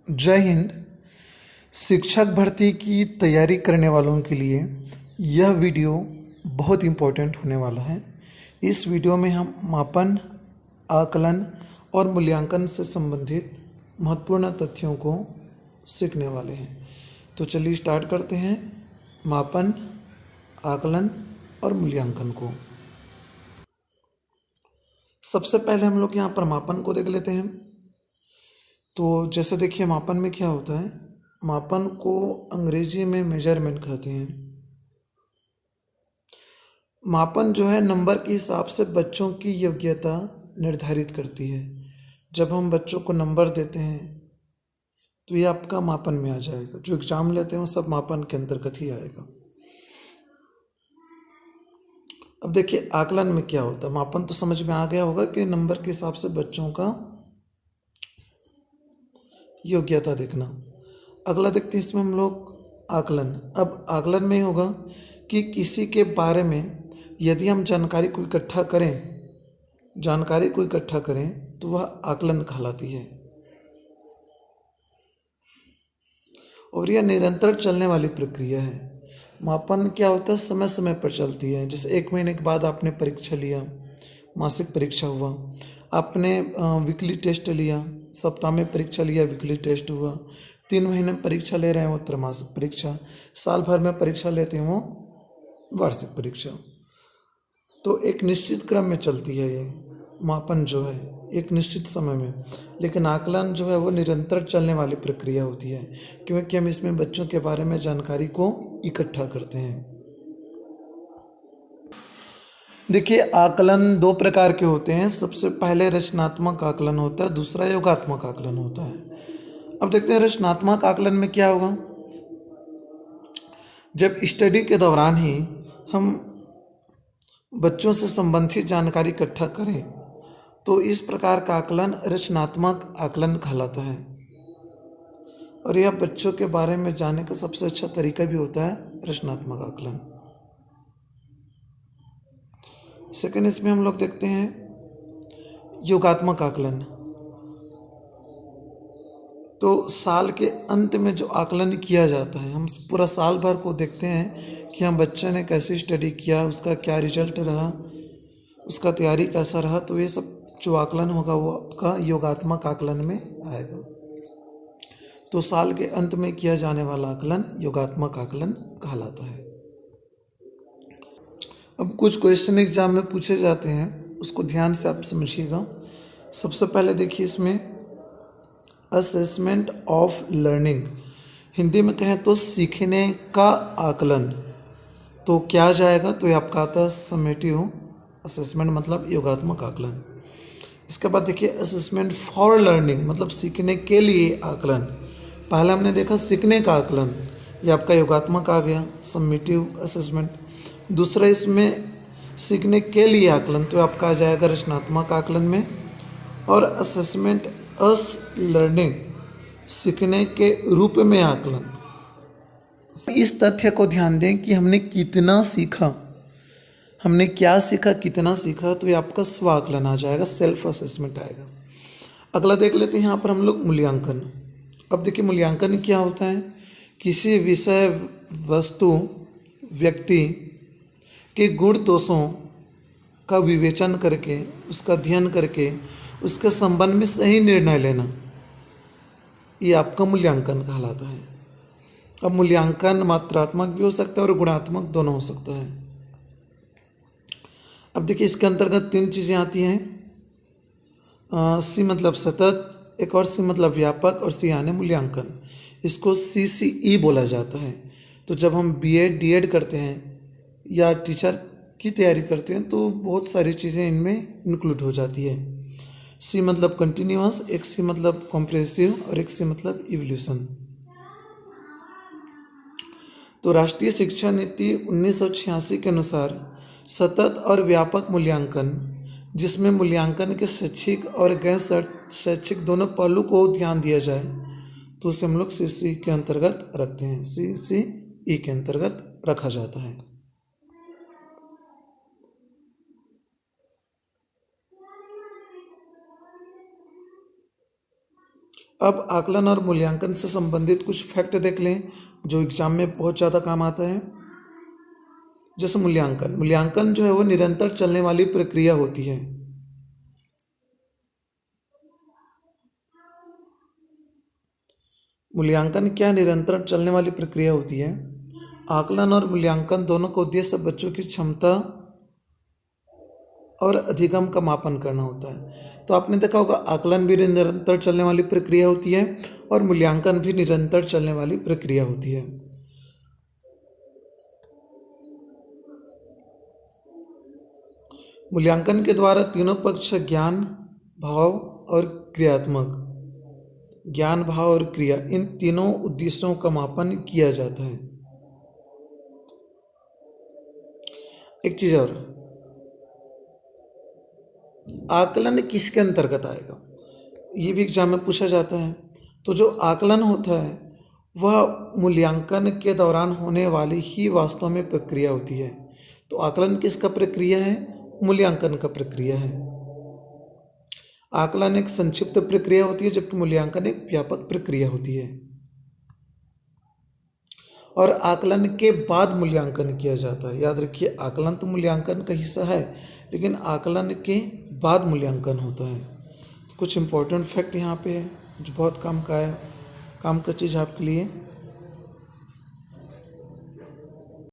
जय हिंद। शिक्षक भर्ती की तैयारी करने वालों के लिए यह वीडियो बहुत इम्पोर्टेंट होने वाला है। इस वीडियो में हम मापन, आकलन और मूल्यांकन से संबंधित महत्वपूर्ण तथ्यों को सीखने वाले हैं। तो चलिए स्टार्ट करते हैं मापन, आकलन और मूल्यांकन को। सबसे पहले हम लोग यहाँ पर मापन को देख लेते हैं। तो जैसे देखिए मापन में क्या होता है, मापन को अंग्रेजी में मेजरमेंट कहते हैं। मापन जो है नंबर के हिसाब से बच्चों की योग्यता निर्धारित करती है। जब हम बच्चों को नंबर देते हैं तो ये आपका मापन में आ जाएगा। जो एग्जाम लेते हैं वो सब मापन के अंतर्गत ही आएगा। अब देखिए आकलन में क्या होता है। मापन तो समझ में आ गया होगा कि नंबर के हिसाब से बच्चों का योग्यता देखना। अगला देखते हैं इसमें हम लोग आकलन। अब आकलन में होगा कि किसी के बारे में यदि हम जानकारी को इकट्ठा करें तो वह आकलन कहलाती है। और यह निरंतर चलने वाली प्रक्रिया है। मापन क्या होता है, समय समय पर चलती है। जैसे 1 महीने के बाद आपने परीक्षा लिया, मासिक परीक्षा हुआ, आपने वीकली टेस्ट लिया, सप्ताह में परीक्षा लिया, वीकली टेस्ट हुआ, 3 महीने में परीक्षा ले रहे हैं वो त्रैमासिक परीक्षा, साल भर में परीक्षा लेते हैं वो वार्षिक परीक्षा। तो एक निश्चित क्रम में चलती है ये मापन जो है, एक निश्चित समय में। लेकिन आकलन जो है वो निरंतर चलने वाली प्रक्रिया होती है, क्योंकि हम इसमें बच्चों के बारे में जानकारी को इकट्ठा करते हैं। देखिए आकलन 2 प्रकार के होते हैं। सबसे पहले रचनात्मक आकलन होता है, दूसरा योगात्मक आकलन होता है। अब देखते हैं रचनात्मक आकलन में क्या होगा। जब स्टडी के दौरान ही हम बच्चों से संबंधित जानकारी इकट्ठा करें तो इस प्रकार का आकलन रचनात्मक आकलन कहलाता है। और यह बच्चों के बारे में जानने का सबसे अच्छा तरीका भी होता है रचनात्मक आकलन। सेकंड इसमें हम लोग देखते हैं योगात्मक आकलन। तो साल के अंत में जो आकलन किया जाता है, हम पूरा साल भर को देखते हैं कि हम बच्चे ने कैसे स्टडी किया, उसका क्या रिजल्ट रहा, उसका तैयारी कैसा रहा। तो ये सब जो आकलन होगा वो आपका योगात्मक आकलन में आएगा। तो साल के अंत में किया जाने वाला आकलन योगात्मक आकलन कहलाता है। अब कुछ क्वेश्चन एग्जाम में पूछे जाते हैं, उसको ध्यान से आप समझिएगा। सबसे पहले देखिए इसमें असेसमेंट ऑफ लर्निंग, हिंदी में कहें तो सीखने का आकलन। तो क्या जाएगा, तो ये आपका आता है समेटिव असेसमेंट, मतलब योगात्मक आकलन। इसके बाद देखिए असेसमेंट फॉर लर्निंग, मतलब सीखने के लिए आकलन। पहले हमने देखा सीखने का आकलन, ये आपका योगात्मक आ गया, समेटिव असेसमेंट। दूसरा इसमें सीखने के लिए आकलन, तो आपका आ जाएगा रचनात्मक आकलन में। और असेसमेंट अस लर्निंग, सीखने के रूप में आकलन। इस तथ्य को ध्यान दें कि हमने कितना सीखा, हमने क्या सीखा, कितना सीखा, तो ये आपका स्व आकलन आ जाएगा, सेल्फ असेसमेंट आएगा। अगला देख लेते हैं यहाँ पर हम लोग मूल्यांकन। अब देखिए मूल्यांकन क्या होता है, किसी विषय, वस्तु, व्यक्ति के गुण दोषों का विवेचन करके, उसका अध्ययन करके उसके संबंध में सही निर्णय लेना, ये आपका मूल्यांकन कहलाता है। अब मूल्यांकन मात्रात्मक भी हो सकता है और गुणात्मक दोनों हो सकता है। अब देखिए इसके अंतर्गत 3 चीज़ें आती हैं। सी मतलब सतत, एक और सी मतलब व्यापक, और सी यानी मूल्यांकन। इसको CCE बोला जाता है। तो जब हम B.Ed D.Ed करते हैं या टीचर की तैयारी करते हैं तो बहुत सारी चीज़ें इनमें इंक्लूड हो जाती है। सी मतलब कंटिन्यूअस, एक सी मतलब कॉम्प्रेहेंसिव और एक सी मतलब इवोल्यूशन। तो राष्ट्रीय शिक्षा नीति 1986 के अनुसार सतत और व्यापक मूल्यांकन, जिसमें मूल्यांकन के शैक्षिक और गैर शैक्षिक दोनों पहलू को ध्यान दिया जाए, तो उसे हम लोग CCE के अंतर्गत रखते हैं, CCE के अंतर्गत रखा जाता है। अब आकलन और मूल्यांकन से संबंधित कुछ फैक्ट देख लें जो एग्जाम में बहुत ज़्यादा काम आता है। जैसे मूल्यांकन जो है वो निरंतर चलने वाली प्रक्रिया होती है। मूल्यांकन क्या निरंतर चलने वाली प्रक्रिया होती है? आकलन और मूल्यांकन दोनों का उद्देश्य बच्चों की क्षमता और अधिगम का मापन करना होता है। तो आपने देखा होगा आकलन भी निरंतर चलने वाली प्रक्रिया होती है और मूल्यांकन भी निरंतर चलने वाली प्रक्रिया होती है। मूल्यांकन के द्वारा तीनों पक्ष ज्ञान, भाव और क्रिया इन तीनों उद्देश्यों का मापन किया जाता है। एक चीज और, आकलन किसके अंतर्गत आएगा, ये भी एग्जाम में पूछा जाता है। तो जो आकलन होता है वह मूल्यांकन के दौरान होने वाली ही वास्तव में प्रक्रिया होती है। तो आकलन किसका प्रक्रिया है? मूल्यांकन का प्रक्रिया है। आकलन एक संक्षिप्त प्रक्रिया होती है जबकि मूल्यांकन एक व्यापक प्रक्रिया होती है। और आकलन के बाद मूल्यांकन किया जाता है। याद रखिए, आकलन तो मूल्यांकन का हिस्सा है लेकिन आकलन के बाद मूल्यांकन होता है। तो कुछ इम्पोर्टेंट फैक्ट यहाँ पे है जो बहुत काम का चीज़ आपके लिए।